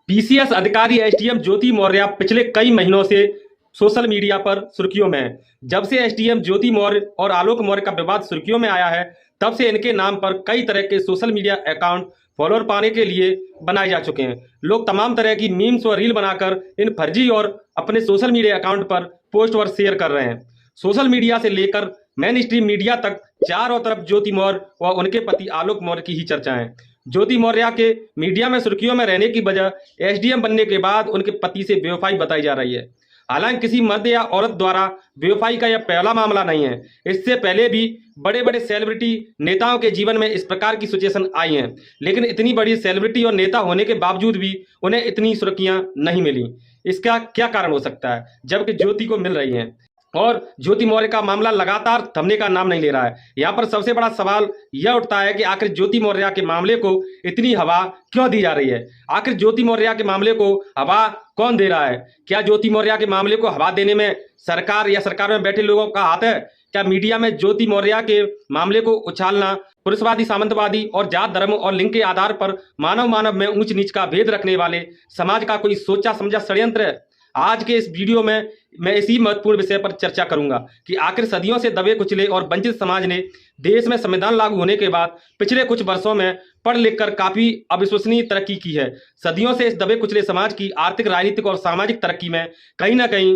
PCS अधिकारी SDM ज्योति मौर्य पिछले कई महीनों से सोशल मीडिया पर सुर्खियों में है। जब से एसडीएम ज्योति मौर्य और आलोक मौर्य का विवाद सुर्खियों में आया है, तब से इनके नाम पर कई तरह के सोशल मीडिया अकाउंट फॉलोअर पाने के लिए बनाए जा चुके हैं। लोग तमाम तरह की मीम्स और रील बनाकर इन फर्जी और अपने सोशल मीडिया अकाउंट पर पोस्ट और शेयर कर रहे हैं। सोशल मीडिया से लेकर मेन स्ट्रीम मीडिया तक चारों तरफ ज्योति मौर्य व उनके पति आलोक मौर्य की ही चर्चा है। ज्योति मौर्य के मीडिया में सुर्खियों में रहने की वजह एसडीएम बनने के बाद उनके पति से बेवफाई बताई जा रही है। हालांकि किसी मर्द या औरत द्वारा बेवफाई का यह पहला मामला नहीं है। इससे पहले भी बड़े बड़े सेलिब्रिटी नेताओं के जीवन में इस प्रकार की सिचुएशन आई हैं, लेकिन इतनी बड़ी सेलिब्रिटी और नेता होने के बावजूद भी उन्हें इतनी सुर्खियां नहीं मिली। इसका क्या कारण हो सकता है, जबकि ज्योति को मिल रही हैं? और ज्योति मौर्य का मामला लगातार थमने का नाम नहीं ले रहा है। यहाँ पर सबसे बड़ा सवाल यह उठता है कि आखिर ज्योति मौर्य के मामले को इतनी हवा क्यों दी जा रही है? आखिर ज्योति मौर्य के मामले को हवा कौन दे रहा है? क्या ज्योति मौर्य के मामले को हवा देने में सरकार या सरकार में बैठे लोगों का हाथ है? क्या मीडिया में ज्योति मौर्य के मामले को उछालना पुरुषवादी, सामंतवादी और जात, धर्म और लिंग के आधार पर मानव में ऊंच नीच का भेद रखने वाले समाज का कोई सोचा समझा षड्यंत्र है? आज के इस वीडियो में मैं इसी महत्वपूर्ण विषय पर चर्चा करूंगा कि आखिर सदियों से दबे कुचले और वंचित समाज ने देश में संविधान लागू होने के बाद पिछले कुछ वर्षों में पढ़ लिखकर काफी अविश्वसनीय तरक्की की है। सदियों से इस दबे कुचले समाज की आर्थिक, राजनीतिक और सामाजिक तरक्की में कहीं ना कहीं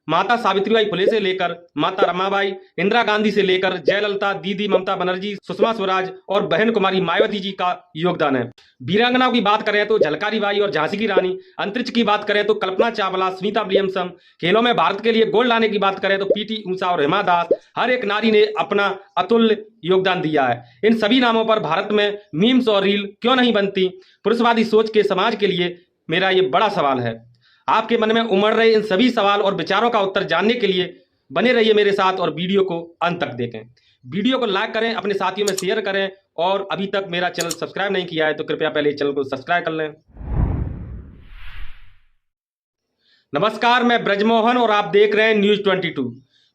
माता सावित्रीबाई फुले से लेकर माता रमाबाई, इंदिरा गांधी से लेकर जयललिता, दीदी ममता बनर्जी, सुषमा स्वराज और बहन कुमारी मायावती जी का योगदान है। वीरांगनाओं की बात करें तो झलकारी बाई और झांसी की रानी, अंतरिक्ष की बात करें तो कल्पना चावला, सुनीता विलियम्सन, खेलों में भारत के लिए गोल्ड लाने की बात करें तो पीटी ऊषा और हिमा दास, हर एक नारी ने अपना अतुल्य योगदान दिया है। इन सभी नामों पर भारत में मीम्स और रील क्यों नहीं बनती? पुरुषवादी सोच के समाज के लिए मेरा ये बड़ा सवाल है। आपके मन में उमड़ रहे इन सभी सवाल और विचारों का उत्तर जानने के लिए बने रहिए मेरे साथ और वीडियो को अंत तक देखें। वीडियो को लाइक करें, अपने साथियों में शेयर करें और अभी तक मेरा चैनल सब्सक्राइब नहीं किया है तो कृपया पहले चैनल को सब्सक्राइब कर लें। नमस्कार, मैं ब्रजमोहन और आप देख रहे हैं न्यूज 22।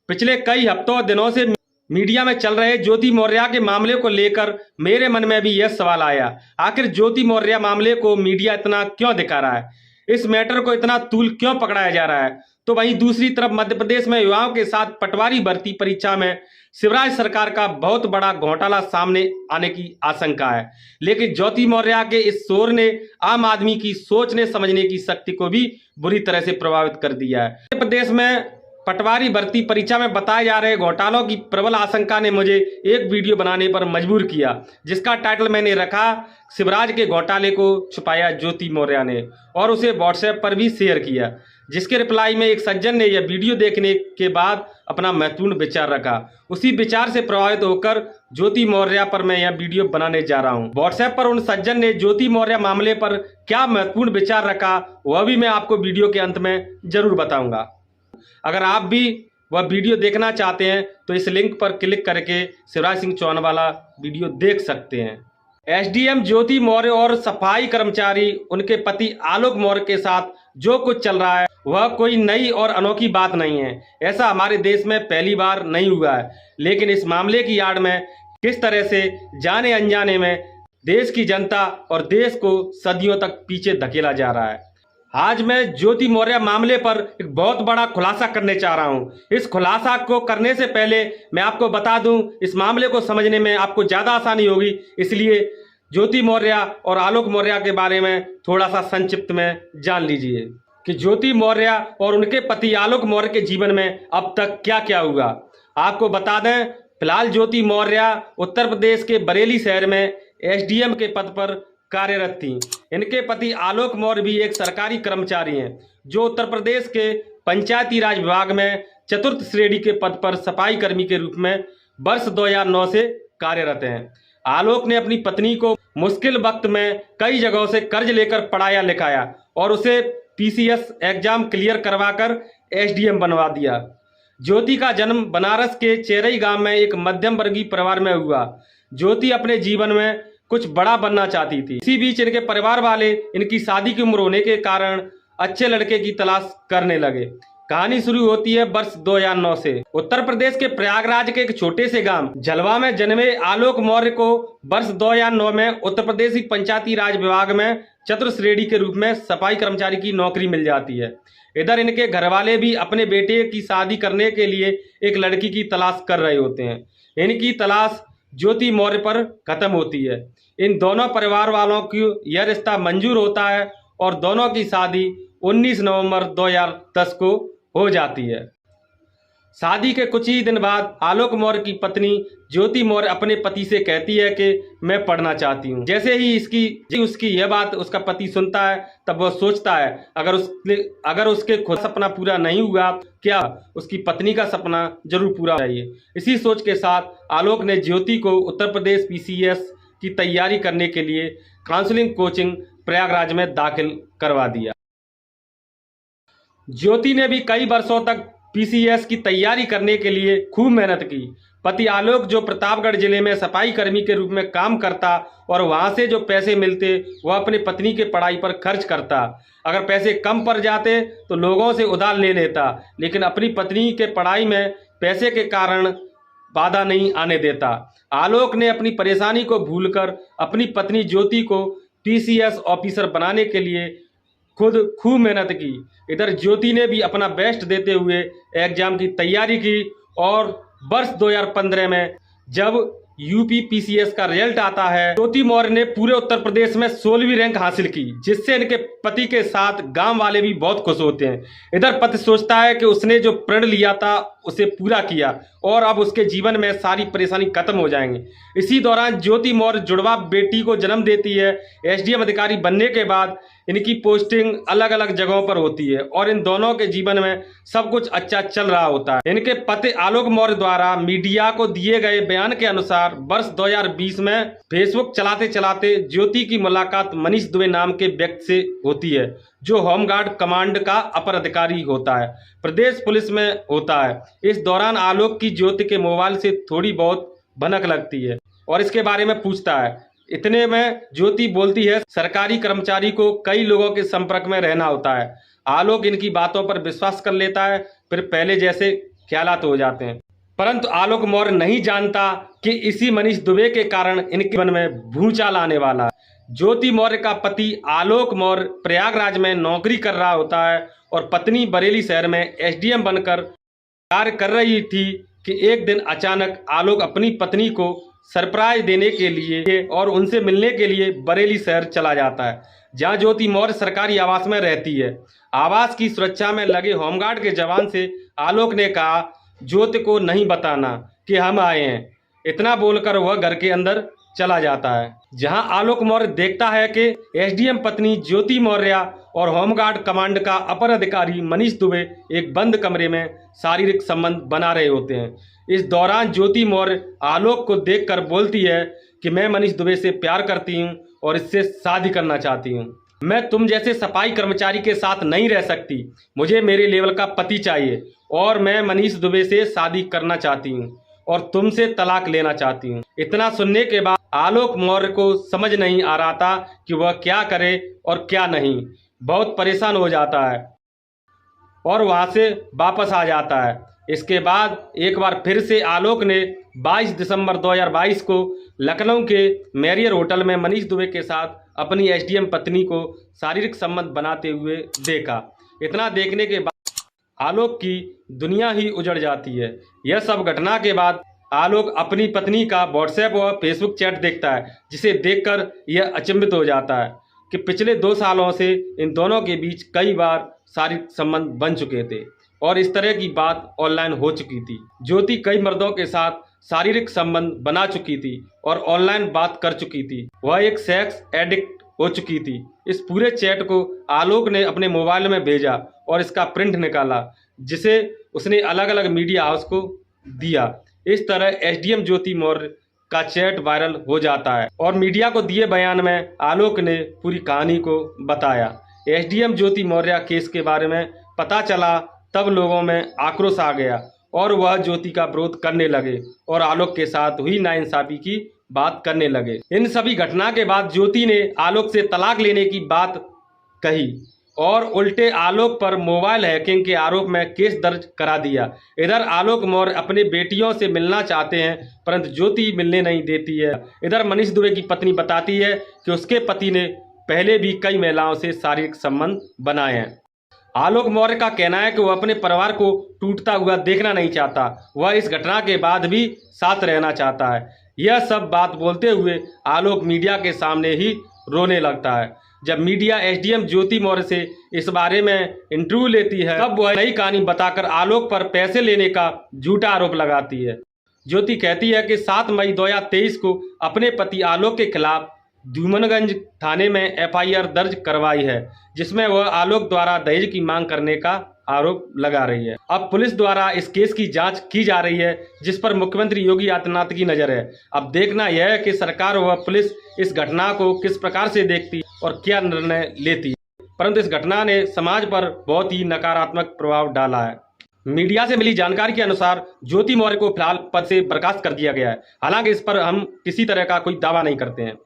पिछले कई हफ्तों दिनों से मीडिया में चल रहे ज्योति मौर्य के मामले को लेकर मेरे मन में भी यह सवाल आया, आखिर ज्योति मौर्य मामले को मीडिया इतना क्यों दिखा रहा है? इस मैटर को इतना तूल क्यों पकड़ाया जा रहा है? तो वहीं दूसरी तरफ मध्य प्रदेश में युवाओं के साथ पटवारी भर्ती परीक्षा में शिवराज सरकार का बहुत बड़ा घोटाला सामने आने की आशंका है। लेकिन ज्योति मौर्य के इस शोर ने आम आदमी की सोचने समझने की शक्ति को भी बुरी तरह से प्रभावित कर दिया है। मध्य प्रदेश में पटवारी भर्ती परीक्षा में बताए जा रहे घोटालों की प्रबल आशंका ने मुझे एक वीडियो बनाने पर मजबूर किया, जिसका टाइटल मैंने रखा शिवराज के घोटाले को छुपाया ज्योति मौर्य ने, और उसे व्हाट्सएप पर भी शेयर किया, जिसके रिप्लाई में एक सज्जन ने यह वीडियो देखने के बाद अपना महत्वपूर्ण विचार रखा। उसी विचार से प्रभावित होकर ज्योति मौर्य पर मैं यह वीडियो बनाने जा रहा हूं। व्हाट्सएप पर उन सज्जन ने ज्योति मौर्य मामले पर क्या महत्वपूर्ण विचार रखा, वह भी मैं आपको वीडियो के अंत में जरूर बताऊंगा। अगर आप भी वह वीडियो देखना चाहते हैं तो इस लिंक पर क्लिक करके शिवराज सिंह चौहान वाला वीडियो देख सकते हैं। एसडीएम ज्योति मौर्य और सफाई कर्मचारी उनके पति आलोक मौर्य के साथ जो कुछ चल रहा है वह कोई नई और अनोखी बात नहीं है। ऐसा हमारे देश में पहली बार नहीं हुआ है, लेकिन इस मामले की आड़ में किस तरह से जाने अनजाने में देश की जनता और देश को सदियों तक पीछे धकेला जा रहा है। आज मैं ज्योति मौर्य मामले पर एक बहुत बड़ा खुलासा करने चाह रहा हूं। इस खुलासा को करने से पहले मैं आपको बता दूं, इस मामले को समझने में आपको ज़्यादा आसानी होगी, इसलिए ज्योति मौर्य और आलोक मौर्य के बारे में थोड़ा सा संक्षिप्त में जान लीजिए कि ज्योति मौर्य और उनके पति आलोक मौर्य के जीवन में अब तक क्या क्या हुआ। आपको बता दें, फिलहाल ज्योति मौर्य उत्तर प्रदेश के बरेली शहर में एसडीएम के पद पर कार्यरत थी। इनके पति आलोक मौर्य भी एक सरकारी कर्मचारी हैं, जो उत्तर प्रदेश के पंचायती राज विभाग में चतुर्थ श्रेणी के पद पर सफाई कर्मी के रूप में वर्ष 2009 से कार्यरत हैं। आलोक ने अपनी पत्नी को मुश्किल वक्त में कई जगहों से कर्ज लेकर पढ़ाया लिखाया और उसे पीसीएस एग्जाम क्लियर करवाकर एसडीएम बनवा दिया। ज्योति का जन्म बनारस के चेरई गांव में एक मध्यम वर्गीय परिवार में हुआ। ज्योति अपने जीवन में कुछ बड़ा बनना चाहती थी। इसी बीच इनके परिवार वाले इनकी शादी की उम्र होने के कारण अच्छे लड़के की तलाश करने लगे। कहानी शुरू होती है वर्ष 2009 से। उत्तर प्रदेश के प्रयागराज के एक छोटे से गांव झलवा में जन्मे आलोक मौर्य को वर्ष 2009 में उत्तर प्रदेश पंचायती राज विभाग में चतुर्श्रेणी के रूप में सफाई कर्मचारी की नौकरी मिल जाती है। इधर इनके घरवाले भी अपने बेटे की शादी करने के लिए एक लड़की की तलाश कर रहे होते हैं। इनकी तलाश ज्योति मौर्य पर खत्म होती है। इन दोनों परिवार वालों की यह रिश्ता मंजूर होता है और दोनों की शादी 19 नवंबर 2010 को हो जाती है। शादी के कुछ ही दिन बाद आलोक मौर्य की पत्नी ज्योति मौर्य अपने पति से कहती है कि मैं पढ़ना चाहती हूँ। जैसे ही उसकी यह बात उसका पति सुनता है, तब वह सोचता है अगर उसके खुद सपना पूरा नहीं हुआ, क्या उसकी पत्नी का सपना जरूर पूरा होना चाहिए। इसी सोच के साथ आलोक ने ज्योति को उत्तर प्रदेश PCS की तैयारी करने के लिए काउंसलिंग कोचिंग प्रयागराज में दाखिल करवा दिया। ज्योति ने भी कई वर्षों तक PCS की तैयारी करने के लिए खूब मेहनत की। पति आलोक जो प्रतापगढ़ जिले में सफाई कर्मी के रूप में काम करता और वहां से जो पैसे मिलते वह अपनी पत्नी के पढ़ाई पर खर्च करता। अगर पैसे कम पड़ जाते तो लोगों से उधार ले लेता, लेकिन अपनी पत्नी के पढ़ाई में पैसे के कारण बाधा नहीं आने देता। आलोक ने अपनी परेशानी को भूलकर अपनी पत्नी ज्योति को PCS ऑफिसर बनाने के लिए खुद खूब मेहनत की। इधर ज्योति ने भी अपना बेस्ट देते हुए एग्जाम की तैयारी की और वर्ष 2015 में जब UP PCS का रिजल्ट आता है, ज्योति मौर्य ने पूरे उत्तर प्रदेश में 16वीं रैंक हासिल की, जिससे इनके पति के साथ गांव वाले भी बहुत खुश होते हैं। इधर पति सोचता है कि उसने जो प्रण लिया था उसे पूरा किया और अब उसके जीवन में सारी परेशानी खत्म हो जाएंगी। इसी दौरान ज्योति मौर्य जुड़वा बेटी को जन्म देती है। SDM अधिकारी बनने के बाद इनकी पोस्टिंग अलग अलग जगहों पर होती है और इन दोनों के जीवन में सब कुछ अच्छा चल रहा होता है। इनके पति आलोक मौर्य द्वारा मीडिया को दिए गए बयान के अनुसार वर्ष 2020 में फेसबुक चलाते चलाते ज्योति की मुलाकात मनीष दुबे नाम के व्यक्ति से होती है, जो होमगार्ड कमांड का अपर अधिकारी होता है, प्रदेश पुलिस में होता है। इस दौरान आलोक की ज्योति के मोबाइल से थोड़ी बहुत भनक लगती है और इसके बारे में पूछता है। इतने में ज्योति बोलती है, सरकारी कर्मचारी को कई लोगों के संपर्क में रहना होता है। आलोक इनकी बातों पर विश्वास कर लेता है, फिर पहले जैसे ख्यालात हो जाते हैं। परंतु आलोक मौर्य नहीं जानता कि इसी मनीष दुबे के कारण इनके जीवन में भूचाल आने वाला है। ज्योति मौर्य का पति आलोक मौर्य प्रयागराज में नौकरी कर रहा होता है और पत्नी बरेली शहर में SDM बनकर कार्य कर रही थी कि एक दिन अचानक आलोक अपनी पत्नी को सरप्राइज देने के लिए और उनसे मिलने के लिए बरेली शहर चला जाता है, जहां ज्योति मौर्य सरकारी आवास में रहती है। आवास की सुरक्षा में लगे होमगार्ड के जवान से आलोक ने कहा, ज्योति को नहीं बताना कि हम आए हैं। इतना बोलकर वह घर के अंदर चला जाता है, जहां आलोक मौर्य देखता है कि SDM पत्नी ज्योति मौर्य और होमगार्ड कमांड का अपर अधिकारी मनीष दुबे एक बंद कमरे में शारीरिक संबंध बना रहे होते हैं। इस दौरान ज्योति मौर्य आलोक को देखकर बोलती है कि मैं मनीष दुबे से प्यार करती हूं और इससे शादी करना चाहती हूं। मैं तुम जैसे सफाई कर्मचारी के साथ नहीं रह सकती, मुझे मेरे लेवल का पति चाहिए और मैं मनीष दुबे से शादी करना चाहती हूं और तुमसे तलाक लेना चाहती हूं। इतना सुनने के बाद आलोक मौर्य को समझ नहीं आ रहा था कि वह क्या करे और क्या नहीं। बहुत परेशान हो जाता है और वहां से वापस आ जाता है। इसके बाद एक बार फिर से आलोक ने 22 दिसंबर 2022 को लखनऊ के मैरियर होटल में मनीष दुबे के साथ अपनी SDM पत्नी को शारीरिक संबंध बनाते हुए देखा। इतना देखने के बाद आलोक की दुनिया ही उजड़ जाती है। यह सब घटना के बाद आलोक अपनी पत्नी का WhatsApp और Facebook चैट देखता है, जिसे देखकर यह अचंभित हो जाता है कि पिछले 2 सालों से इन दोनों के बीच कई बार शारीरिक संबंध बन चुके थे और इस तरह की बात ऑनलाइन हो चुकी थी। ज्योति कई मर्दों के साथ शारीरिक संबंध बना चुकी थी और ऑनलाइन बात कर चुकी थी। वह एक सेक्स एडिक्ट हो चुकी थी। इस पूरे चैट को आलोक ने अपने मोबाइल में भेजा और इसका प्रिंट निकाला, जिसे उसने अलग अलग मीडिया हाउस को दिया। इस तरह SDM ज्योति मौर्य का चैट वायरल हो जाता है और मीडिया को दिए बयान में आलोक ने पूरी कहानी को बताया। SDM ज्योति मौर्य केस के बारे में पता चला तब लोगों में आक्रोश आ गया और वह ज्योति का विरोध करने लगे और आलोक के साथ हुई नाइंसाफी की बात करने लगे। इन सभी घटना के बाद ज्योति ने आलोक से तलाक लेने की बात कही और उल्टे आलोक पर मोबाइल हैकिंग के आरोप में केस दर्ज करा दिया। इधर आलोक मौर्य अपने बेटियों से मिलना चाहते हैं, परंतु ज्योति मिलने नहीं देती है। इधर मनीष दुबे की पत्नी बताती है कि उसके पति ने पहले भी कई महिलाओं से शारीरिक संबंध बनाए हैं। आलोक मौर्य का कहना है कि वह अपने परिवार को टूटता हुआ देखना नहीं चाहता, वह इस घटना के बाद भी साथ रहना चाहता है। यह सब बात बोलते हुए आलोक मीडिया के सामने ही रोने लगता है। जब मीडिया एसडीएम ज्योति मौर्य से इस बारे में इंटरव्यू लेती है, तब वह नई कहानी बताकर आलोक पर पैसे लेने का झूठा आरोप लगाती है। ज्योति कहती है कि 7 मई 2023 को अपने पति आलोक के खिलाफ धूमनगंज थाने में एफआईआर दर्ज करवाई है, जिसमें वह आलोक द्वारा दहेज की मांग करने का आरोप लगा रही है। अब पुलिस द्वारा इस केस की जांच की जा रही है, जिस पर मुख्यमंत्री योगी आदित्यनाथ की नज़र है। अब देखना यह है कि सरकार व पुलिस इस घटना को किस प्रकार से देखती और क्या निर्णय लेती है। परंतु इस घटना ने समाज पर बहुत ही नकारात्मक प्रभाव डाला है। मीडिया से मिली जानकारी के अनुसार ज्योति मौर्य को फिलहाल पद से बर्खास्त कर दिया गया है। हालांकि इस पर हम किसी तरह का कोई दावा नहीं करते हैं।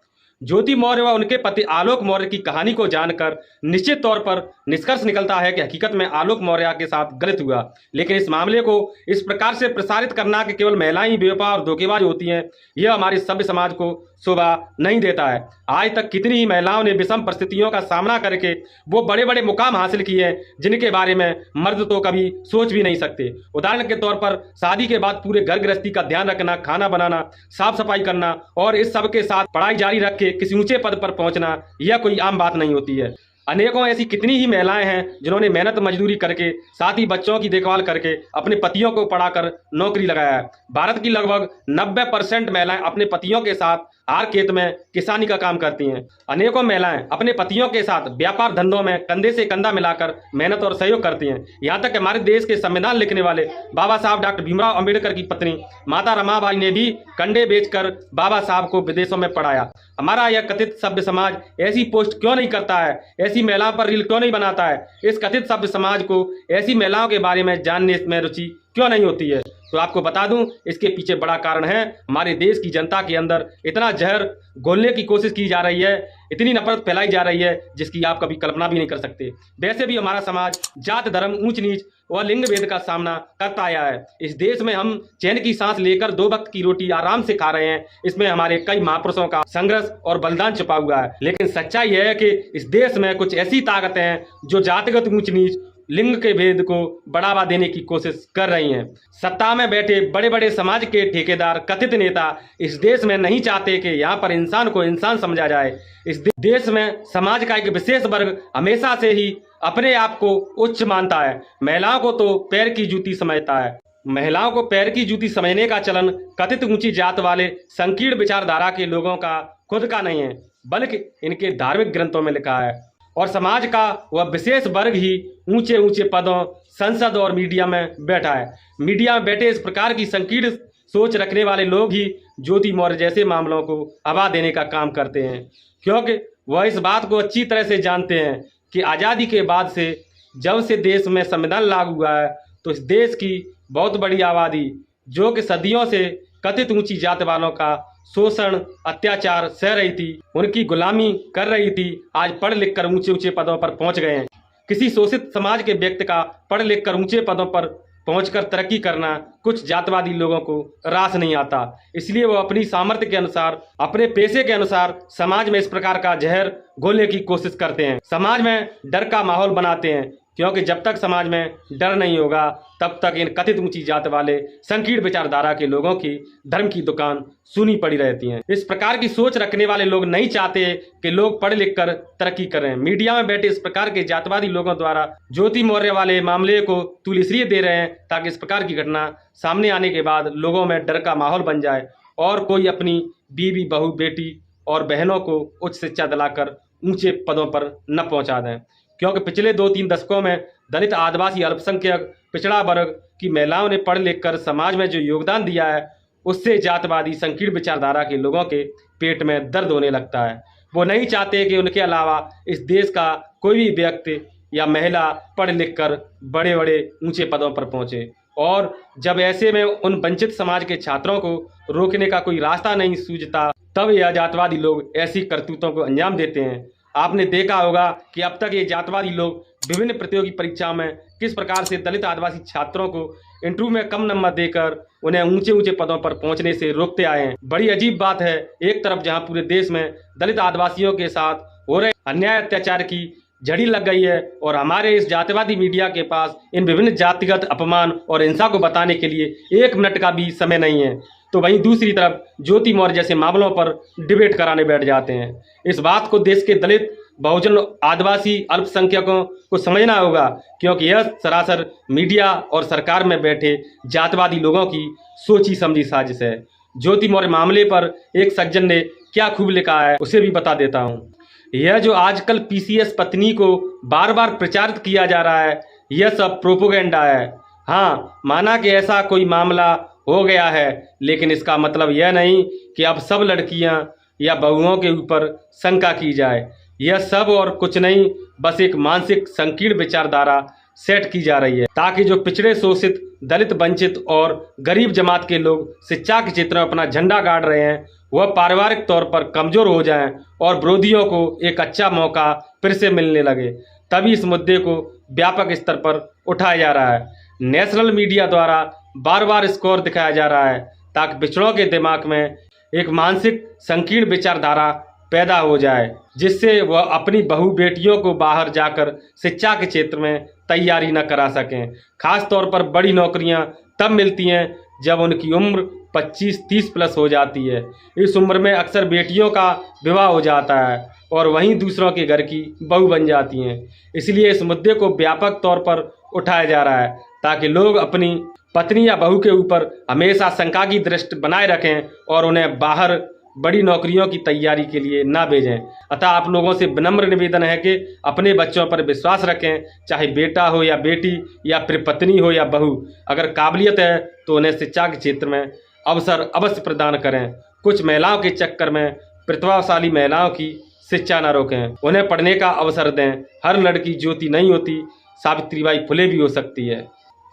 ज्योति मौर्य व उनके पति आलोक मौर्य की कहानी को जानकर निश्चित तौर पर निष्कर्ष निकलता है कि हकीकत में आलोक मौर्य के साथ गलत हुआ, लेकिन इस मामले को इस प्रकार से प्रसारित करना कि केवल महिलाएं ही बेवफा और धोखेबाज होती हैं, यह हमारे सभ्य समाज को शोभा नहीं देता है। आज तक कितनी ही महिलाओं ने विषम परिस्थितियों का सामना करके वो बड़े बड़े मुकाम हासिल किए हैं, जिनके बारे में मर्द तो कभी सोच भी नहीं सकते। उदाहरण के तौर पर शादी के बाद पूरे घर गृहस्थी का ध्यान रखना, खाना बनाना, साफ सफाई करना और इस सब के साथ पढ़ाई जारी रख के किसी ऊंचे पद पर पहुंचना, यह कोई आम बात नहीं होती है। अनेकों ऐसी कितनी ही महिलाएं हैं जिन्होंने मेहनत मजदूरी करके, साथ ही बच्चों की देखभाल करके अपने पतियों को पढ़ाकर नौकरी लगाया है। भारत की लगभग 90% महिलाएं अपने पतियों के साथ हर खेत में किसानी का काम करती हैं। अनेकों महिलाएं अपने पतियों के साथ व्यापार धंधों में कंधे से कंधा मिलाकर मेहनत और सहयोग करती हैं। यहाँ तक कि हमारे देश के संविधान लिखने वाले बाबा साहब डॉक्टर भीमराव अंबेडकर की पत्नी माता रमाबाई ने भी कंडे बेचकर बाबा साहब को विदेशों में पढ़ाया। हमारा यह कथित सभ्य समाज ऐसी पोस्ट क्यों नहीं करता है, ऐसी महिलाओं पर रील क्यों नहीं बनाता है? इस कथित सभ्य समाज को ऐसी महिलाओं के बारे में जानने में रुचि क्यों नहीं होती है? तो आपको बता दूं, इसके पीछे बड़ा कारण है हमारे देश की जनता के अंदर इतना जहर घोलने की कोशिश की जा रही है, इतनी नफरत फैलाई जा रही है जिसकी आप कभी कल्पना भी नहीं कर सकते। वैसे भी हमारा समाज जात, धर्म, ऊंच नीच और लिंग भेद का सामना करता आया है। इस देश में हम चैन की सांस लेकर 2 वक्त की रोटी आराम से खा रहे हैं। इसमें हमारे कई महापुरुषों का संघर्ष और बलिदान छुपा हुआ है। लेकिन सच्चाई यह है कि इस देश में कुछ ऐसी ताकतें हैं जो जातिगत ऊंच नीच, लिंग के भेद को बढ़ावा देने की कोशिश कर रही हैं। सत्ता में बैठे बड़े बड़े समाज के ठेकेदार, कथित नेता इस देश में नहीं चाहते कि यहाँ पर इंसान को इंसान समझा जाए। इस देश में समाज का एक विशेष वर्ग हमेशा से ही अपने आप को उच्च मानता है। महिलाओं को तो पैर की जूती समझता है। महिलाओं को पैर की जूती समझने का चलन कथित ऊंची जात वाले संकीर्ण विचारधारा के लोगों का खुद का नहीं है, बल्कि इनके धार्मिक ग्रंथों में लिखा है। और समाज का वह विशेष वर्ग ही ऊंचे ऊंचे पदों, संसद और मीडिया में बैठा है। मीडिया में बैठे इस प्रकार की संकीर्ण सोच रखने वाले लोग ही ज्योति मौर्य जैसे मामलों को हवा देने का काम करते हैं, क्योंकि वह इस बात को अच्छी तरह से जानते हैं कि आज़ादी के बाद से जब से देश में संविधान लागू हुआ है, तो इस देश की बहुत बड़ी आबादी जो कि सदियों से कथित ऊंची जात वालों का शोषण, अत्याचार सह रही थी, उनकी गुलामी कर रही थी, आज पढ़ लिख कर ऊंचे ऊंचे पदों पर पहुंच गए हैं। किसी शोषित समाज के व्यक्ति का पढ़ लिख कर ऊंचे पदों पर पहुंचकर तरक्की करना कुछ जातवादी लोगों को रास नहीं आता। इसलिए वो अपनी सामर्थ्य के अनुसार, अपने पेशे के अनुसार समाज में इस प्रकार का जहर घोलने की कोशिश करते हैं। समाज में डर का माहौल बनाते हैं, क्योंकि जब तक समाज में डर नहीं होगा तब तक इन कथित ऊंची जात वाले संकीर्ण विचारधारा के लोगों की धर्म की दुकान सुनी पड़ी रहती है। इस प्रकार की सोच रखने वाले लोग नहीं चाहते कि लोग पढ़ लिख कर तरक्की करें। मीडिया में बैठे इस प्रकार के जातवादी लोगों द्वारा ज्योति मौर्य वाले मामले को तूल इसलिए दे रहे हैं ताकि इस प्रकार की घटना सामने आने के बाद लोगों में डर का माहौल बन जाए और कोई अपनी बीवी, बहू, बेटी और बहनों को उच्च शिक्षा दिलाकर ऊंचे पदों पर न पहुंचा दें। क्योंकि पिछले 2-3 दशकों में दलित, आदिवासी, अल्पसंख्यक, पिछड़ा वर्ग की महिलाओं ने पढ़ लिख कर समाज में जो योगदान दिया है, उससे जातवादी संकीर्ण विचारधारा के लोगों के पेट में दर्द होने लगता है। वो नहीं चाहते कि उनके अलावा इस देश का कोई भी व्यक्ति या महिला पढ़ लिख कर बड़े बड़े ऊंचे पदों पर पहुंचे। और जब ऐसे में उन वंचित समाज के छात्रों को रोकने का कोई रास्ता नहीं सूझता, तब यह जातवादी लोग ऐसी करतूतों को अंजाम देते हैं। आपने देखा होगा कि अब तक ये जातवादी लोग विभिन्न प्रतियोगी परीक्षाओं में किस प्रकार से दलित, आदिवासी छात्रों को इंटरव्यू में कम नंबर देकर उन्हें ऊंचे ऊंचे पदों पर पहुंचने से रोकते आए हैं। बड़ी अजीब बात है, एक तरफ जहां पूरे देश में दलित, आदिवासियों के साथ हो रहे अन्याय अत्याचार की झड़ी लग गई है और हमारे इस जातिवादी मीडिया के पास इन विभिन्न जातिगत अपमान और हिंसा को बताने के लिए 1 मिनट का भी समय नहीं है। तो वहीं दूसरी तरफ ज्योति मौर्य जैसे मामलों पर डिबेट कराने बैठ जाते हैं। इस बात को देश के दलित, बहुजन, आदिवासी, अल्पसंख्यकों को समझना होगा, क्योंकि यह सरासर मीडिया और सरकार में बैठे जातिवादी लोगों की सोची समझी साजिश है। ज्योति मौर्य मामले पर एक सज्जन ने क्या खूब लिखा है उसे भी बता देता हूँ। यह जो आजकल पीसीएस पत्नी को बार बार प्रचारित किया जा रहा है, यह सब प्रोपोगेंडा है। हाँ, माना कि ऐसा कोई मामला हो गया है, लेकिन इसका मतलब यह नहीं कि अब सब लड़कियां या बहुओं के ऊपर शंका की जाए। यह सब और कुछ नहीं, बस एक मानसिक संकीर्ण विचारधारा सेट की जा रही है, ताकि जो पिछड़े, शोषित, दलित, वंचित और गरीब जमात के लोग शिक्षा के क्षेत्र में अपना झंडा गाड़ रहे हैं, वह पारिवारिक तौर पर कमज़ोर हो जाएं और विरोधियों को एक अच्छा मौका फिर से मिलने लगे। तभी इस मुद्दे को व्यापक स्तर पर उठाया जा रहा है। नेशनल मीडिया द्वारा बार बार स्कोर दिखाया जा रहा है, ताकि पिछड़ों के दिमाग में एक मानसिक संकीर्ण विचारधारा पैदा हो जाए, जिससे वह अपनी बहू बेटियों को बाहर जाकर शिक्षा के क्षेत्र में तैयारी न करा सकें। खास तौर पर बड़ी नौकरियां तब मिलती हैं जब उनकी उम्र 25-30 प्लस हो जाती है। इस उम्र में अक्सर बेटियों का विवाह हो जाता है और वहीं दूसरों के घर की बहू बन जाती हैं। इसलिए इस मुद्दे को व्यापक तौर पर उठाया जा रहा है, ताकि लोग अपनी पत्नी या बहू के ऊपर हमेशा शंका की दृष्टि बनाए रखें और उन्हें बाहर बड़ी नौकरियों की तैयारी के लिए ना भेजें। अतः आप लोगों से विनम्र निवेदन है कि अपने बच्चों पर विश्वास रखें, चाहे बेटा हो या बेटी या फिर पत्नी हो या बहू। अगर काबिलियत है तो उन्हें शिक्षा के क्षेत्र में अवसर अवश्य प्रदान करें। कुछ महिलाओं के चक्कर में प्रतिभाशाली महिलाओं की शिक्षा न रोकें, उन्हें पढ़ने का अवसर दें। हर लड़की ज्योति नहीं होती, सावित्रीबाई फुले भी हो सकती है।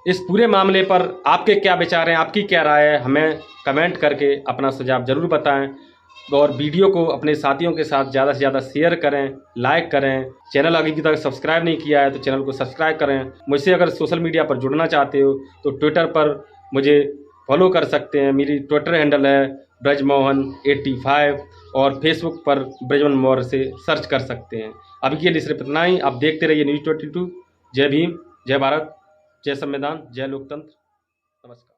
इस पूरे मामले पर आपके क्या विचार हैं, आपकी क्या राय है, हमें कमेंट करके अपना सुझाव ज़रूर बताएं और वीडियो को अपने साथियों के साथ ज़्यादा से ज़्यादा शेयर करें, लाइक करें। चैनल अभी तक सब्सक्राइब नहीं किया है तो चैनल को सब्सक्राइब करें। मुझसे अगर सोशल मीडिया पर जुड़ना चाहते हो तो ट्विटर पर मुझे फॉलो कर सकते हैं। मेरी ट्विटर हैंडल है ब्रजमोहन85 और फेसबुक पर ब्रजमोहन मौर्य से सर्च कर सकते हैं। अभी के लिए सिर्फ इतना ही। आप देखते रहिए न्यूज़ 22। जय भीम, जय भारत, जय संविधान, जय लोकतंत्र। नमस्कार।